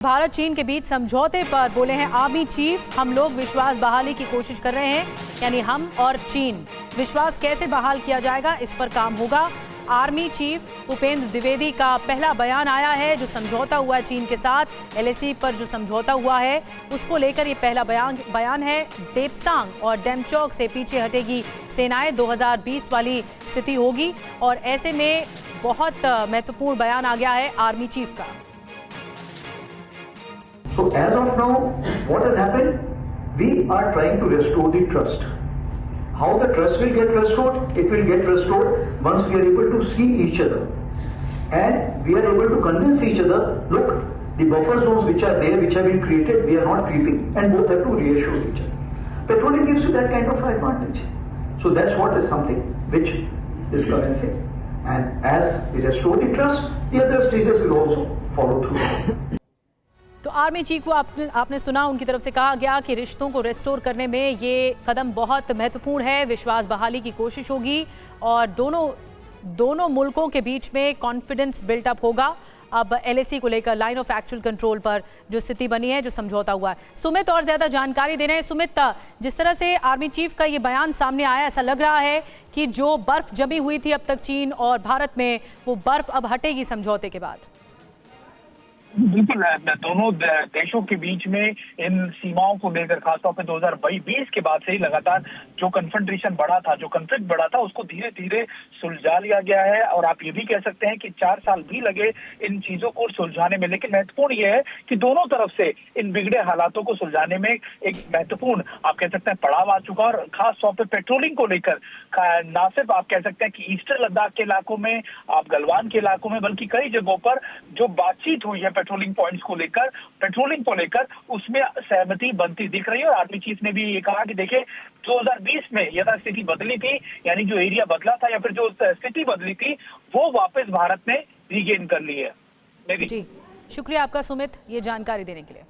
भारत चीन के बीच समझौते पर बोले हैं आर्मी चीफ। हम लोग विश्वास बहाली की कोशिश कर रहे हैं, यानी हम और चीन। विश्वास कैसे बहाल किया जाएगा, इस पर काम होगा। आर्मी चीफ उपेंद्र द्विवेदी का पहला बयान आया है। जो समझौता हुआ है चीन के साथ एलएसी पर, जो समझौता हुआ है उसको लेकर ये पहला बयान है। देपसांग और डेमचौक से पीछे हटेगी सेनाएं, 2020 वाली स्थिति होगी। और ऐसे में बहुत महत्वपूर्ण बयान आ गया है आर्मी चीफ का। So as of now, what has happened? We are trying to restore the trust. How the trust will get restored? It will get restored once we are able to see each other. And we are able to convince each other, look, the buffer zones which are there, which have been created, we are not creeping. And both have to reassure each other. Petroleum gives you that kind of advantage. So that's what is something which is currency. And as we restore the trust, the other stages will also follow through. तो army chief को आपने सुना, उनकी तरफ से कहा गया कि रिश्तों को रेस्टोर करने में ये कदम बहुत महत्वपूर्ण है। विश्वास बहाली की कोशिश होगी और दोनों मुल्कों के बीच में कॉन्फिडेंस बिल्टअप होगा। अब एलएसी को लेकर लाइन ऑफ एक्चुअल कंट्रोल पर जो स्थिति बनी है, जो समझौता हुआ है। सुमित और ज्यादा जानकारी दे रहे हैं। सुमित, जिस तरह से आर्मी चीफ का ये बयान सामने आया, ऐसा लग रहा है कि जो बर्फ जमी हुई थी अब तक चीन और भारत में, वो बर्फ अब हटेगी समझौते के बाद। बिल्कुल, दोनों देशों के बीच में इन सीमाओं को लेकर खासतौर पर 2020 के बाद से ही लगातार जो कन्फ्रंटेशन बढ़ा था, जो कन्फ्लिक्ट बढ़ा था, उसको धीरे धीरे सुलझा लिया गया है। और आप ये भी कह सकते हैं कि 4 साल भी लगे इन चीजों को सुलझाने में। लेकिन महत्वपूर्ण ये है कि दोनों तरफ से इन बिगड़े हालातों को सुलझाने में एक महत्वपूर्ण, आप कह सकते हैं, पड़ाव आ चुका। और खास तौर पर पेट्रोलिंग को लेकर ना सिर्फ आप कह सकते हैं कि ईस्टर्न लद्दाख के इलाकों में, आप गलवान के इलाकों में, बल्कि कई जगहों पर जो बातचीत हुई है पेट्रोलिंग पॉइंट्स को लेकर, पेट्रोलिंग को लेकर, उसमें सहमति बनती दिख रही है। और आर्मी चीफ ने भी ये कहा कि देखिए, 2020 में यथास्थिति बदली थी, यानी जो एरिया बदला था या फिर जो स्थिति बदली थी, वो वापस भारत ने रीगेन कर ली है। जी, शुक्रिया आपका सुमित, ये जानकारी देने के लिए।